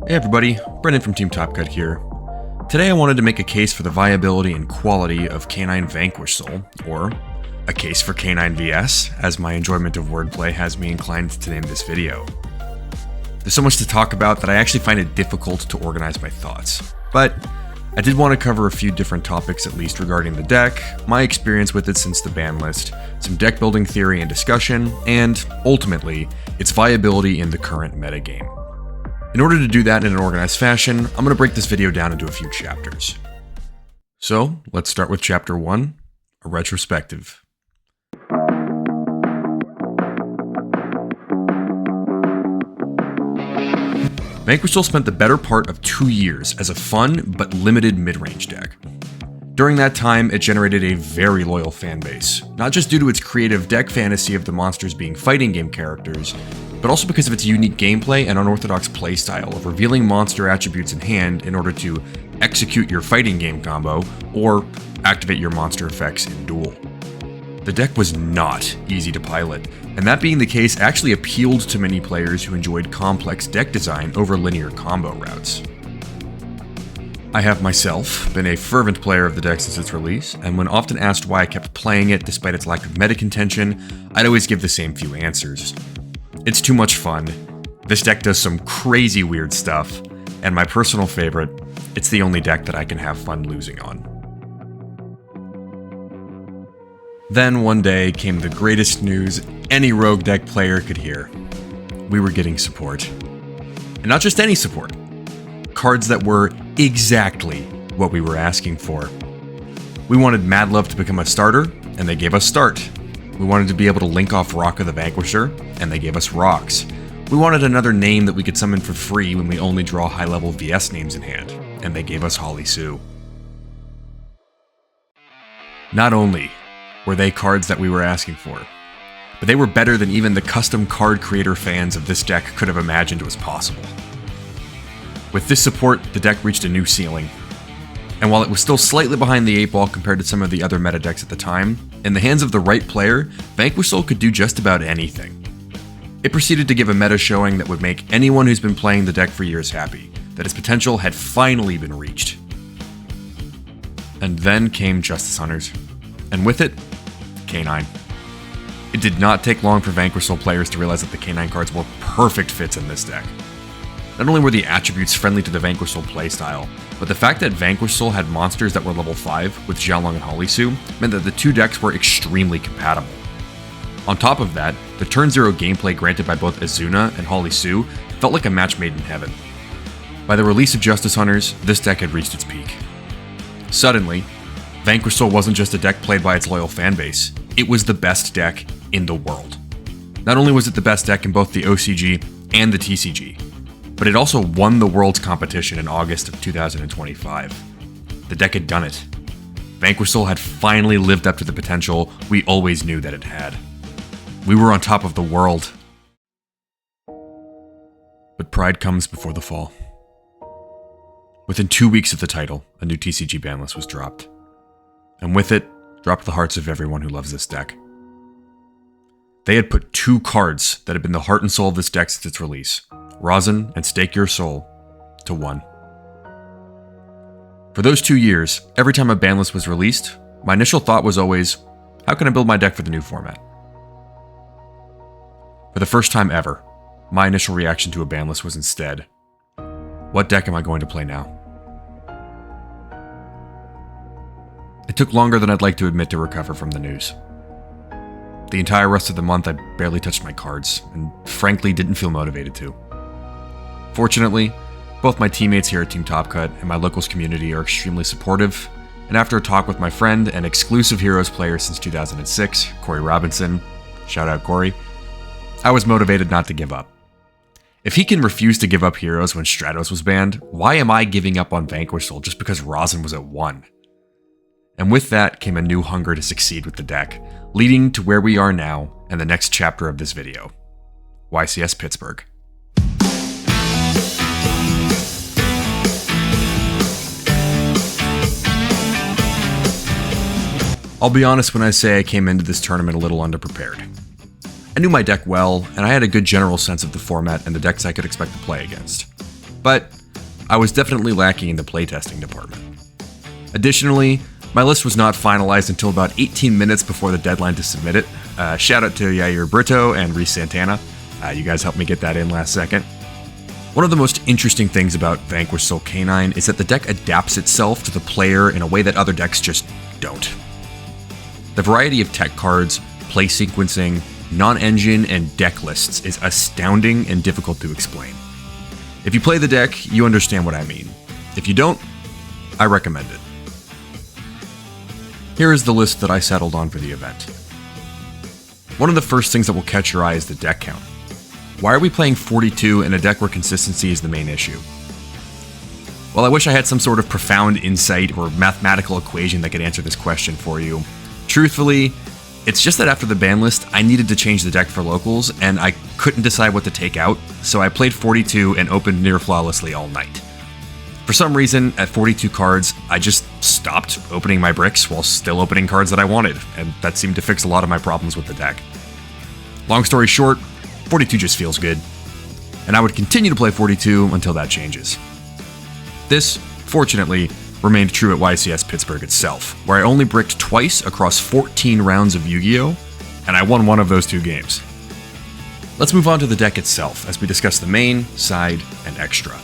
Hey everybody, Brendan from Team Top Cut here. Today I wanted to make a case for the viability and quality of K9 Vanquish Soul, or a case for K9 VS, as my enjoyment of wordplay has me inclined to name this video. There's so much to talk about that I actually find it difficult to organize my thoughts, but I did want to cover a few different topics at least regarding the deck, my experience with it since the ban list, some deck building theory and discussion, and, ultimately, its viability in the current metagame. In order to do that in an organized fashion, I'm going to break this video down into a few chapters. So, let's start with Chapter 1, a retrospective. Vanquish Soul spent the better part of 2 years as a fun but limited mid-range deck. During that time, it generated a very loyal fanbase, not just due to its creative deck fantasy of the monsters being fighting game characters, but also because of its unique gameplay and unorthodox playstyle of revealing monster attributes in hand in order to execute your fighting game combo or activate your monster effects in duel. The deck was not easy to pilot, and that being the case actually appealed to many players who enjoyed complex deck design over linear combo routes. I have myself been a fervent player of the deck since its release, and when often asked why I kept playing it despite its lack of meta contention, I'd always give the same few answers. It's too much fun, this deck does some crazy weird stuff, and my personal favorite, it's the only deck that I can have fun losing on. Then one day came the greatest news any rogue deck player could hear. We were getting support. And not just any support. Cards that were exactly what we were asking for. We wanted Mad Love to become a starter, and they gave us Start. We wanted to be able to link off Rocka the Vanquisher, and they gave us Rocks. We wanted another name that we could summon for free when we only draw high-level VS names in hand, and they gave us Holly Sue. Not only were they cards that we were asking for, but they were better than even the custom card creator fans of this deck could have imagined was possible. With this support, the deck reached a new ceiling. And while it was still slightly behind the 8 ball compared to some of the other meta decks at the time, in the hands of the right player, Vanquish Soul could do just about anything. It proceeded to give a meta showing that would make anyone who's been playing the deck for years happy, that its potential had finally been reached. And then came Justice Hunters, and with it, K9. It did not take long for Vanquish Soul players to realize that the K9 cards were perfect fits in this deck. Not only were the attributes friendly to the Vanquish Soul playstyle, but the fact that Vanquish Soul had monsters that were level 5 with Xiaolong and Holly Sue meant that the two decks were extremely compatible. On top of that, the turn 0 gameplay granted by both Azuna and Holly Sue felt like a match made in heaven. By the release of Justice Hunters, this deck had reached its peak. Suddenly, Vanquish Soul wasn't just a deck played by its loyal fanbase, it was the best deck in the world. Not only was it the best deck in both the OCG and the TCG, but it also won the Worlds competition in August of 2025. The deck had done it. Vanquish Soul had finally lived up to the potential we always knew that it had. We were on top of the world. But pride comes before the fall. Within 2 weeks of the title, a new TCG ban list was dropped. And with it, dropped the hearts of everyone who loves this deck. They had put 2 cards that had been the heart and soul of this deck since its release, Rosin and Stake Your Soul, to 1. For those 2 years, every time a ban list was released, my initial thought was always, how can I build my deck for the new format? For the first time ever, my initial reaction to a ban list was instead, what deck am I going to play now? It took longer than I'd like to admit to recover from the news. The entire rest of the month I barely touched my cards, and frankly didn't feel motivated to. Fortunately, both my teammates here at Team Top Cut and my locals community are extremely supportive, and after a talk with my friend and exclusive Heroes player since 2006, Corey Robinson, shout out Corey, I was motivated not to give up. If he can refuse to give up Heroes when Stratos was banned, why am I giving up on Vanquish Soul just because Rosin was at 1? And with that came a new hunger to succeed with the deck, leading to where we are now and the next chapter of this video, YCS Pittsburgh. I'll be honest when I say I came into this tournament a little underprepared. I knew my deck well, and I had a good general sense of the format and the decks I could expect to play against. but I was definitely lacking in the playtesting department. Additionally, my list was not finalized until about 18 minutes before the deadline to submit it. Shout out to Yair Brito and Reese Santana. You guys helped me get that in last second. One of the most interesting things about Vanquish Soul K9 is that the deck adapts itself to the player in a way that other decks just don't. The variety of tech cards, play sequencing, non-engine, and deck lists is astounding and difficult to explain. If you play the deck, you understand what I mean. If you don't, I recommend it. Here is the list that I settled on for the event. One of the first things that will catch your eye is the deck count. Why are we playing 42 in a deck where consistency is the main issue? Well, I wish I had some sort of profound insight or mathematical equation that could answer this question for you. Truthfully, it's just that after the ban list, I needed to change the deck for locals, and I couldn't decide what to take out, so I played 42 and opened near flawlessly all night. For some reason, at 42 cards, I just stopped opening my bricks while still opening cards that I wanted, and that seemed to fix a lot of my problems with the deck. Long story short, 42 just feels good, and I would continue to play 42 until that changes. This, fortunately, remained true at YCS Pittsburgh itself, where I only bricked twice across 14 rounds of Yu-Gi-Oh!, and I won one of those 2 games. Let's move on to the deck itself as we discuss the main, side, and extra.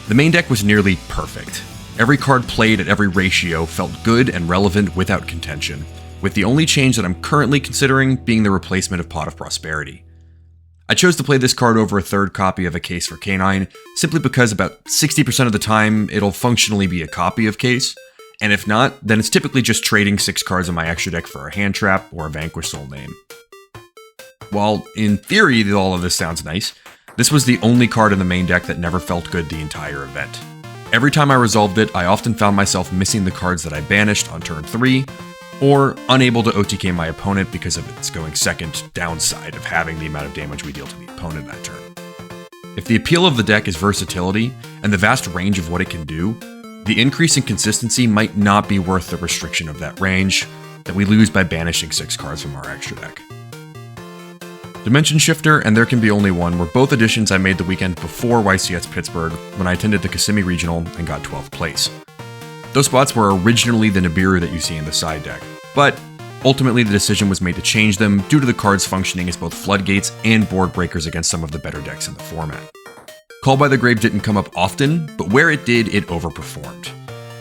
The main deck was nearly perfect. Every card played at every ratio felt good and relevant without contention, with the only change that I'm currently considering being the replacement of Pot of Prosperity. I chose to play this card over a third copy of a Case for K9 simply because about 60% of the time it'll functionally be a copy of Case, and if not, then it's typically just trading 6 cards in my extra deck for a hand trap or a Vanquish Soul name. While in theory all of this sounds nice, this was the only card in the main deck that never felt good the entire event. Every time I resolved it, I often found myself missing the cards that I banished on turn 3, or unable to OTK my opponent because of its going second downside of having the amount of damage we deal to the opponent that turn. If the appeal of the deck is versatility and the vast range of what it can do, the increase in consistency might not be worth the restriction of that range that we lose by banishing 6 cards from our extra deck. Dimension Shifter and There Can Be Only One were both additions I made the weekend before YCS Pittsburgh when I attended the Kissimmee Regional and got 12th place. Those spots were originally the Nibiru that you see in the side deck, but ultimately the decision was made to change them due to the cards functioning as both floodgates and board breakers against some of the better decks in the format. Call by the Grave didn't come up often, but where it did, it overperformed.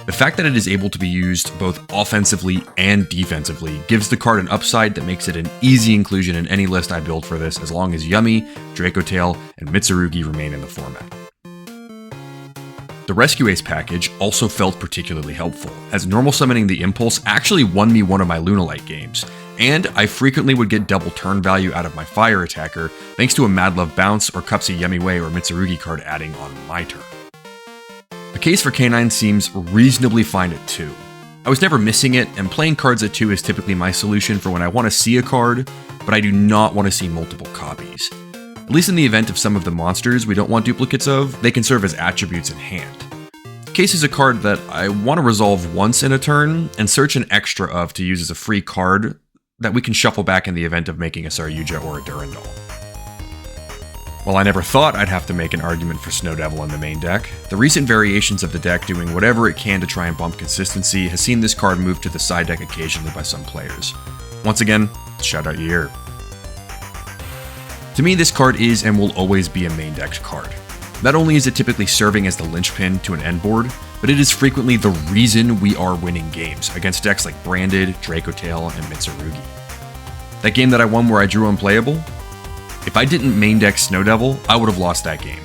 The fact that it is able to be used both offensively and defensively gives the card an upside that makes it an easy inclusion in any list I build for this as long as Yummy, Dracotail, and Mitsurugi remain in the format. The Rescue Ace package also felt particularly helpful, as normal summoning the Impulse actually won me one of my Lunalight games, and I frequently would get double turn value out of my Fire attacker thanks to a Mad Love Bounce or Cupsy Yummy Way or Mitsurugi card adding on my turn. The Case for K9 seems reasonably fine at 2. I was never missing it, and playing cards at 2 is typically my solution for when I want to see a card, but I do not want to see multiple copies. At least in the event of some of the monsters we don't want duplicates of, they can serve as attributes in hand. Case is a card that I want to resolve once in a turn, and search an extra of to use as a free card that we can shuffle back in the event of making a Saryuja or a Durandal. While I never thought I'd have to make an argument for Snow Devil in the main deck, the recent variations of the deck doing whatever it can to try and bump consistency has seen this card move to the side deck occasionally by some players. Once again, shout out Yair. To me, this card is and will always be a main decked card. Not only is it typically serving as the linchpin to an end board, but it is frequently the reason we are winning games against decks like Branded, Dracotail, and Mitsurugi. That game that I won where I drew Unplayable? If I didn't main deck Snow Devil, I would have lost that game.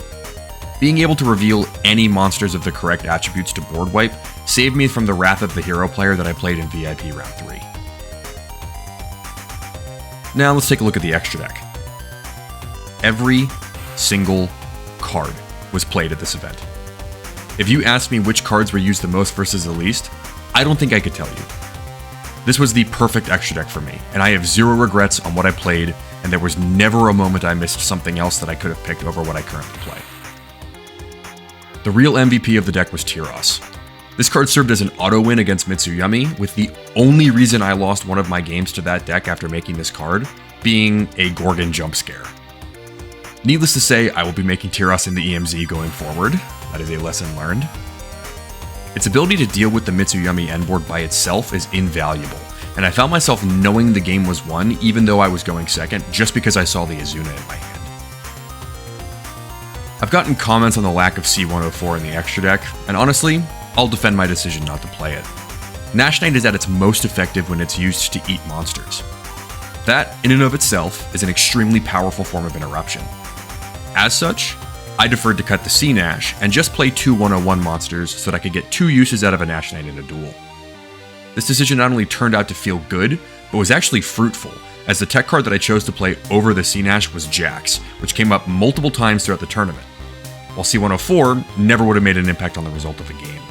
Being able to reveal any monsters of the correct attributes to board wipe saved me from the wrath of the hero player that I played in VIP Round 3. Now let's take a look at the extra deck. Every single card was played at this event. If you asked me which cards were used the most versus the least, I don't think I could tell you. This was the perfect extra deck for me, and I have zero regrets on what I played, and there was never a moment I missed something else that I could have picked over what I currently play. The real MVP of the deck was Tyros. This card served as an auto-win against Mitsuyami, with the only reason I lost one of my games to that deck after making this card being a Gorgon jump scare. Needless to say, I will be making Tyros in the EMZ going forward. That is a lesson learned. Its ability to deal with the Mitsuyami endboard by itself is invaluable, and I found myself knowing the game was won even though I was going second just because I saw the Azuna in my hand. I've gotten comments on the lack of C104 in the extra deck, and honestly, I'll defend my decision not to play it. Nash Knight is at its most effective when it's used to eat monsters. That, in and of itself, is an extremely powerful form of interruption. As such, I deferred to cut the C Nash and just play 2 101 monsters so that I could get 2 uses out of a Nash Knight in a duel. This decision not only turned out to feel good, but was actually fruitful, as the tech card that I chose to play over the C Nash was Jax, which came up multiple times throughout the tournament, while C104 never would have made an impact on the result of the game.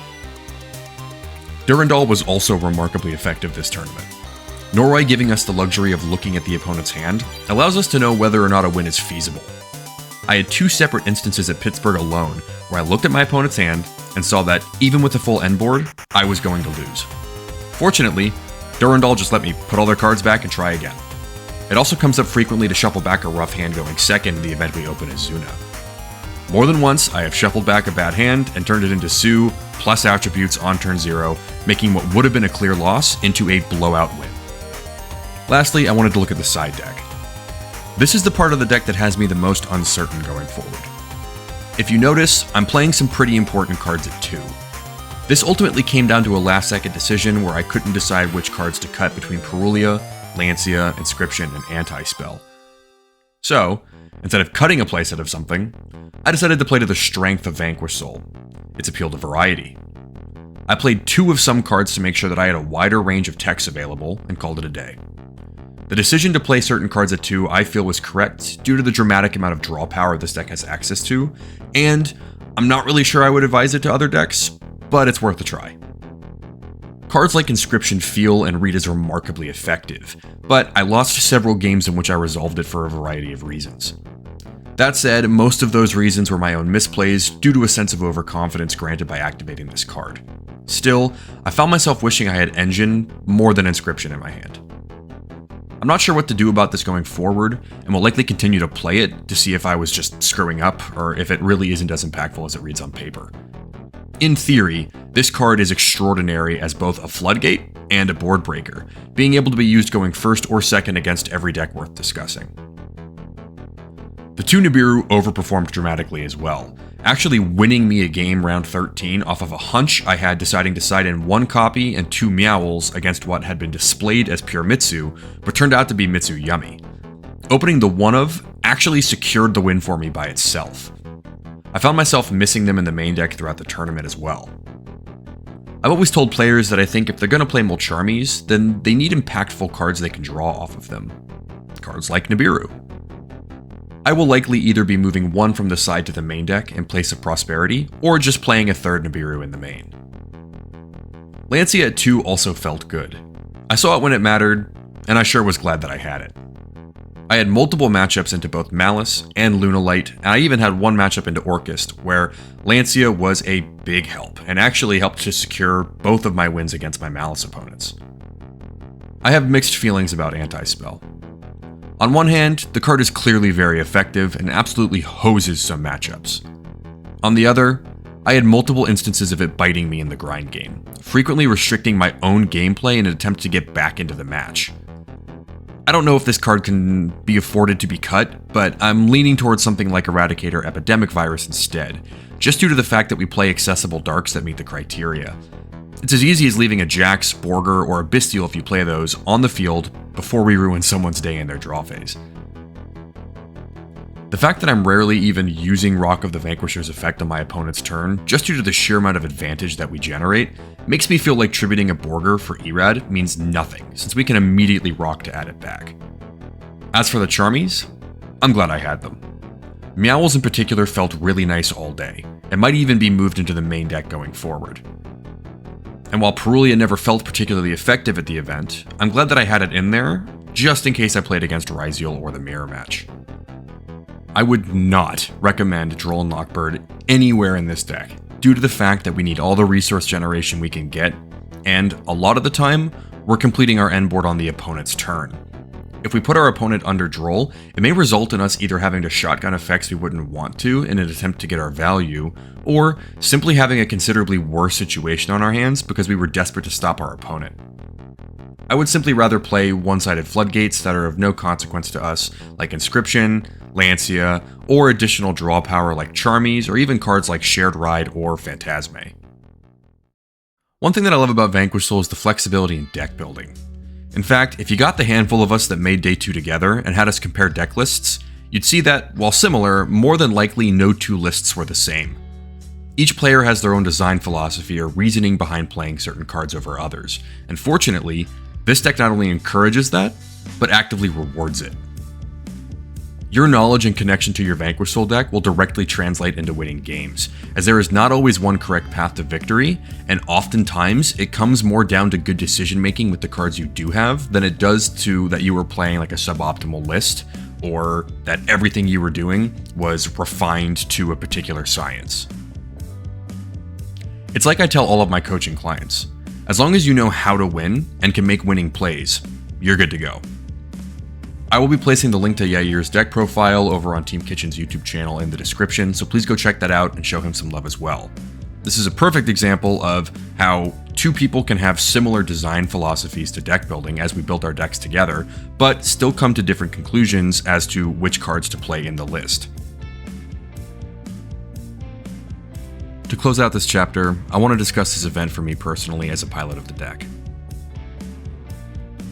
Durandal was also remarkably effective this tournament. Norway giving us the luxury of looking at the opponent's hand allows us to know whether or not a win is feasible. I had 2 separate instances at Pittsburgh alone where I looked at my opponent's hand and saw that even with a full end board, I was going to lose. Fortunately, Durandal just let me put all their cards back and try again. It also comes up frequently to shuffle back a rough hand going second in the event we open Azuna. More than once, I have shuffled back a bad hand and turned it into Sue plus attributes on turn 0, making what would have been a clear loss into a blowout win. Lastly, I wanted to look at the side deck. This is the part of the deck that has me the most uncertain going forward. If you notice, I'm playing some pretty important cards at 2. This ultimately came down to a last-second decision where I couldn't decide which cards to cut between Perulia, Lancia, Inscription, and Anti-Spell. So, instead of cutting a playset of something, I decided to play to the strength of Vanquish Soul, its appeal to variety. I played 2 of some cards to make sure that I had a wider range of techs available, and called it a day. The decision to play certain cards at 2 I feel was correct due to the dramatic amount of draw power this deck has access to, and I'm not really sure I would advise it to other decks, but it's worth a try. Cards like Inscription feel and read as remarkably effective, but I lost several games in which I resolved it for a variety of reasons. That said, most of those reasons were my own misplays due to a sense of overconfidence granted by activating this card. Still, I found myself wishing I had Engine more than Inscription in my hand. I'm not sure what to do about this going forward, and will likely continue to play it to see if I was just screwing up, or if it really isn't as impactful as it reads on paper. In theory, this card is extraordinary as both a floodgate and a board breaker, being able to be used going first or second against every deck worth discussing. The 2 Nibiru overperformed dramatically as well, actually winning me a game round 13 off of a hunch I had deciding to side in 1 copy and 2 Meowls against what had been displayed as pure Mitsu, but turned out to be Mitsuyami. Opening the 1 of actually secured the win for me by itself. I found myself missing them in the main deck throughout the tournament as well. I've always told players that I think if they're going to play Mulcharmies, then they need impactful cards they can draw off of them. Cards like Nibiru. I will likely either be moving 1 from the side to the main deck in place of Prosperity, or just playing a 3rd Nibiru in the main. Lancia at 2 also felt good. I saw it when it mattered, and I sure was glad that I had it. I had multiple matchups into both Malice and Lunalight, and I even had 1 matchup into Orchist, where Lancia was a big help, and actually helped to secure both of my wins against my Malice opponents. I have mixed feelings about Anti-Spell. On one hand, the card is clearly very effective and absolutely hoses some matchups. On the other, I had multiple instances of it biting me in the grind game, frequently restricting my own gameplay in an attempt to get back into the match. I don't know if this card can be afforded to be cut, but I'm leaning towards something like Eradicator Epidemic Virus instead, just due to the fact that we play accessible darks that meet the criteria. It's as easy as leaving a Jax, Borger, or a Bestial if you play those on the field before we ruin someone's day in their draw phase. The fact that I'm rarely even using Rock of the Vanquisher's effect on my opponent's turn, just due to the sheer amount of advantage that we generate, makes me feel like tributing a Borger for Erad means nothing, since we can immediately Rock to add it back. As for the Charmies, I'm glad I had them. Meowls in particular felt really nice all day, and might even be moved into the main deck going forward. And while Perulia never felt particularly effective at the event, I'm glad that I had it in there, just in case I played against Ryziel or the Mirror match. I would not recommend Droll and Lockbird anywhere in this deck, due to the fact that we need all the resource generation we can get, and a lot of the time, we're completing our end board on the opponent's turn. If we put our opponent under droll, it may result in us either having to shotgun effects we wouldn't want to in an attempt to get our value, or simply having a considerably worse situation on our hands because we were desperate to stop our opponent. I would simply rather play one-sided floodgates that are of no consequence to us, like Inscription, Lancia, or additional draw power like Charmies, or even cards like Shared Ride or Phantasme. One thing that I love about Vanquish Soul is the flexibility in deck building. In fact, if you got the handful of us that made day 2 together and had us compare deck lists, you'd see that, while similar, more than likely no two lists were the same. Each player has their own design philosophy or reasoning behind playing certain cards over others, and fortunately, this deck not only encourages that, but actively rewards it. Your knowledge and connection to your Vanquish Soul deck will directly translate into winning games, as there is not always one correct path to victory, and oftentimes it comes more down to good decision making with the cards you do have than it does to that you were playing like a suboptimal list, or that everything you were doing was refined to a particular science. It's like I tell all of my coaching clients, as long as you know how to win and can make winning plays, you're good to go. I will be placing the link to Yair's deck profile over on Team Kitchen's YouTube channel in the description, so please go check that out and show him some love as well. This is a perfect example of how two people can have similar design philosophies to deck building as we built our decks together, but still come to different conclusions as to which cards to play in the list. To close out this chapter, I want to discuss this event for me personally as a pilot of the deck.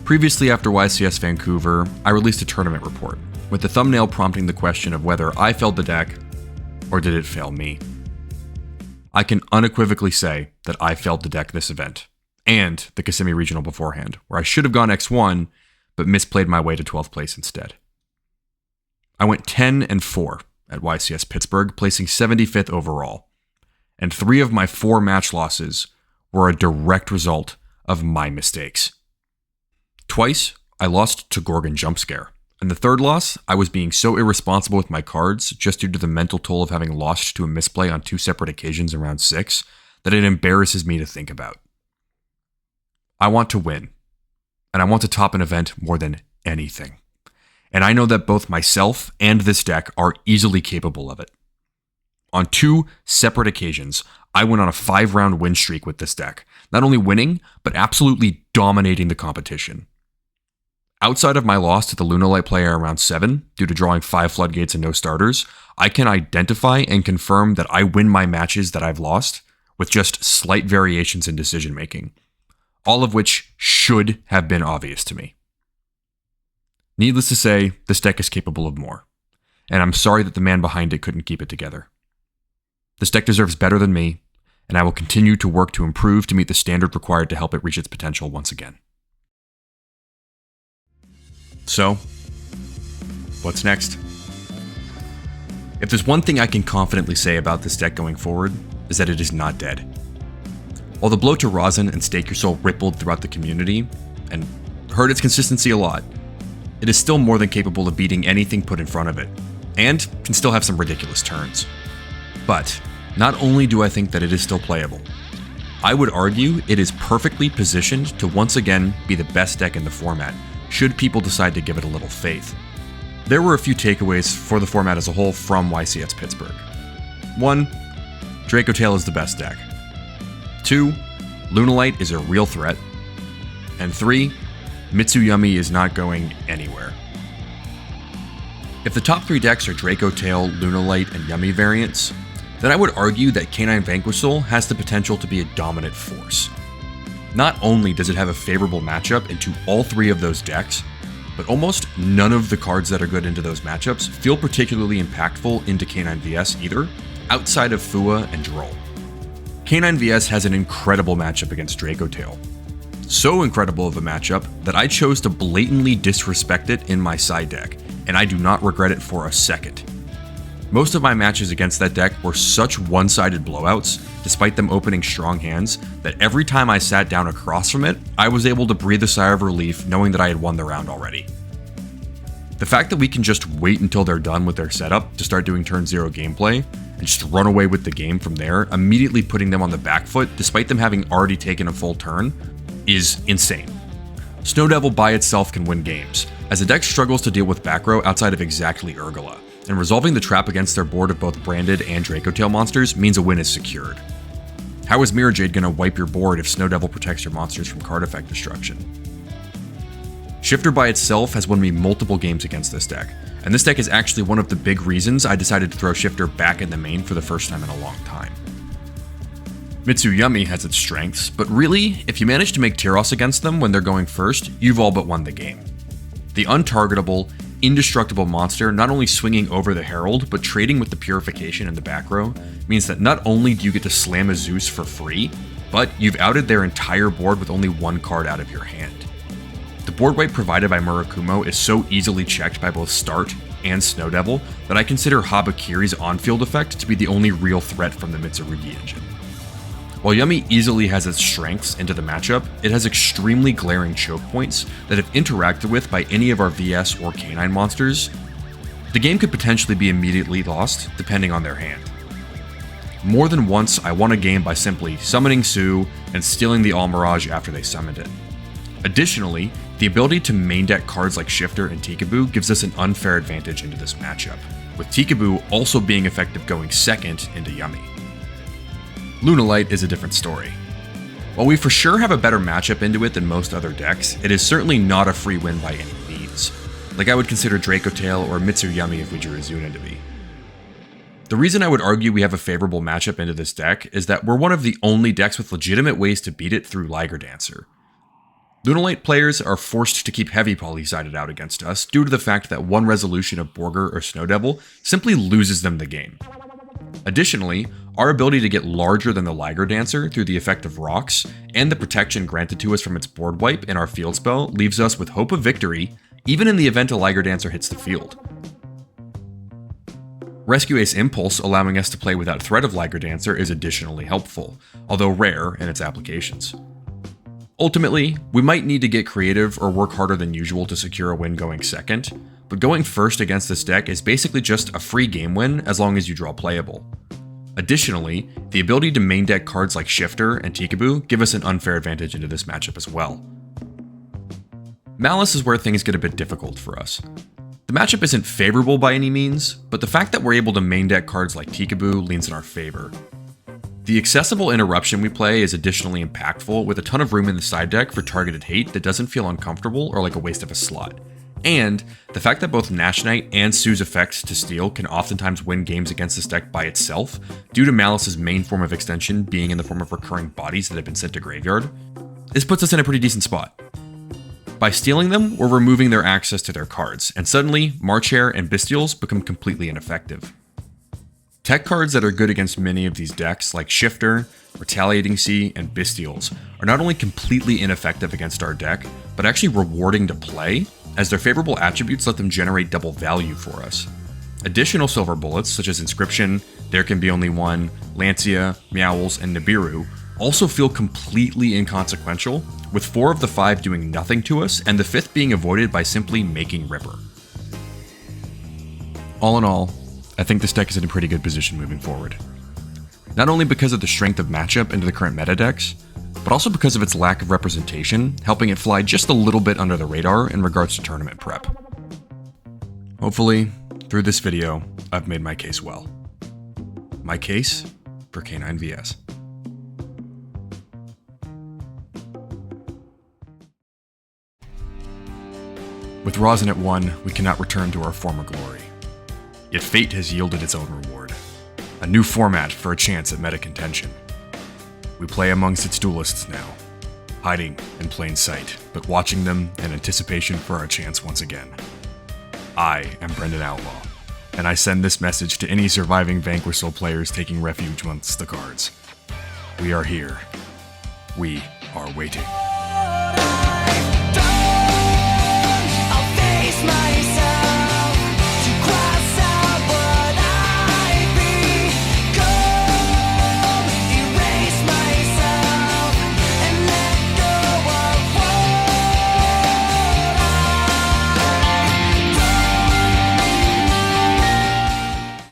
Previously, after YCS Vancouver, I released a tournament report, with the thumbnail prompting the question of whether I failed the deck, or did it fail me. I can unequivocally say that I failed the deck this event, and the Kissimmee Regional beforehand, where I should have gone X1, but misplayed my way to 12th place instead. I went 10-4 at YCS Pittsburgh, placing 75th overall, and 3 of my 4 match losses were a direct result of my mistakes. Twice, I lost to Gorgon Jumpscare, and the third loss, I was being so irresponsible with my cards just due to the mental toll of having lost to a misplay on 2 separate occasions in round 6 that it embarrasses me to think about. I want to win, and I want to top an event more than anything, and I know that both myself and this deck are easily capable of it. On 2 separate occasions, I went on a 5-round win streak with this deck, not only winning, but absolutely dominating the competition. Outside of my loss to the Lunalight player around 7, due to drawing 5 floodgates and no starters, I can identify and confirm that I win my matches that I've lost with just slight variations in decision making, all of which should have been obvious to me. Needless to say, this deck is capable of more, and I'm sorry that the man behind it couldn't keep it together. This deck deserves better than me, and I will continue to work to improve to meet the standard required to help it reach its potential once again. So, what's next? If there's one thing I can confidently say about this deck going forward, is that it is not dead. While the blow to Rosin and Stake Your Soul rippled throughout the community, and hurt its consistency a lot, it is still more than capable of beating anything put in front of it, and can still have some ridiculous turns. But, not only do I think that it is still playable, I would argue it is perfectly positioned to once again be the best deck in the format, should people decide to give it a little faith. There were a few takeaways for the format as a whole from YCS Pittsburgh. 1. Draco Tail is the best deck. 2. Lunalight is a real threat. And 3. Mitsuyumi is not going anywhere. If the top 3 decks are Draco Tail, Lunalight, and Yummy variants, then I would argue that K9 Vanquish Soul has the potential to be a dominant force. Not only does it have a favorable matchup into all 3 of those decks, but almost none of the cards that are good into those matchups feel particularly impactful into K9 VS either, outside of Fua and Droll. K9 VS has an incredible matchup against Draco Tail. So incredible of a matchup that I chose to blatantly disrespect it in my side deck, and I do not regret it for a second. Most of my matches against that deck were such one-sided blowouts, despite them opening strong hands, that every time I sat down across from it, I was able to breathe a sigh of relief knowing that I had won the round already. The fact that we can just wait until they're done with their setup to start doing turn 0 gameplay, and just run away with the game from there, immediately putting them on the back foot despite them having already taken a full turn, is insane. Snow Devil by itself can win games, as the deck struggles to deal with back row outside of exactly Urgala, and resolving the trap against their board of both branded and Dracotail monsters means a win is secured. How is Mirror Jade gonna wipe your board if Snow Devil protects your monsters from card effect destruction? Shifter by itself has won me multiple games against this deck, and this deck is actually one of the big reasons I decided to throw Shifter back in the main for the first time in a long time. Mitsuyumi has its strengths, but really, if you manage to make Tyros against them when they're going first, you've all but won the game. The untargetable, indestructible monster not only swinging over the Herald, but trading with the Purification in the back row means that not only do you get to slam a Zeus for free, but you've outed their entire board with only one card out of your hand. The board wipe provided by Murakumo is so easily checked by both Start and Snow Devil that I consider Habakiri's on-field effect to be the only real threat from the Mitsurugi engine. While Yumi easily has its strengths into the matchup, it has extremely glaring choke points that if interacted with by any of our VS or K9 monsters, the game could potentially be immediately lost depending on their hand. More than once I won a game by simply summoning Sue and stealing the All Mirage after they summoned it. Additionally, the ability to main deck cards like Shifter and Tikaboo gives us an unfair advantage into this matchup, with Tikaboo also being effective going second into Yumi. Lunalight is a different story. While we for sure have a better matchup into it than most other decks, it is certainly not a free win by any means, like I would consider Dracotail or Mitsuyumi if we drew a Zuna to be. The reason I would argue we have a favorable matchup into this deck is that we're one of the only decks with legitimate ways to beat it through Liger Dancer. Lunalight players are forced to keep heavy poly-sided out against us due to the fact that one resolution of Borger or Snow Devil simply loses them the game. Additionally, our ability to get larger than the Liger Dancer through the effect of rocks, and the protection granted to us from its board wipe in our field spell leaves us with hope of victory, even in the event a Liger Dancer hits the field. Rescue Ace Impulse allowing us to play without threat of Liger Dancer is additionally helpful, although rare in its applications. Ultimately, we might need to get creative or work harder than usual to secure a win going second, but going first against this deck is basically just a free game win as long as you draw playable. Additionally, the ability to main deck cards like Shifter and Tikaboo give us an unfair advantage into this matchup as well. Malice is where things get a bit difficult for us. The matchup isn't favorable by any means, but the fact that we're able to main deck cards like Tikaboo leans in our favor. The accessible interruption we play is additionally impactful, with a ton of room in the side deck for targeted hate that doesn't feel uncomfortable or like a waste of a slot. And the fact that both Nash Knight and Sue's effects to steal can oftentimes win games against this deck by itself, due to Malice's main form of extension being in the form of recurring bodies that have been sent to graveyard, this puts us in a pretty decent spot. By stealing them, we're removing their access to their cards, and suddenly, March Hare and Bestials become completely ineffective. Tech cards that are good against many of these decks, like Shifter, Retaliating Sea, and Bestials, are not only completely ineffective against our deck, but actually rewarding to play, as their favorable attributes let them generate double value for us. Additional silver bullets, such as Inscription, There Can Be Only One, Lancia, Meowls, and Nibiru, also feel completely inconsequential, with 4 of the 5 doing nothing to us, and the 5th being avoided by simply making Ripper. All in all, I think this deck is in a pretty good position moving forward. Not only because of the strength of matchup into the current meta decks, but also because of its lack of representation, helping it fly just a little bit under the radar in regards to tournament prep. Hopefully, through this video, I've made my case well. My case for K9 VS. With Rosin at 1, we cannot return to our former glory. Yet fate has yielded its own reward. A new format for a chance at meta contention. We play amongst its duelists now, hiding in plain sight, but watching them in anticipation for our chance once again. I am Brendan Outlaw, and I send this message to any surviving Vanquish Soul players taking refuge amongst the cards. We are here. We are waiting.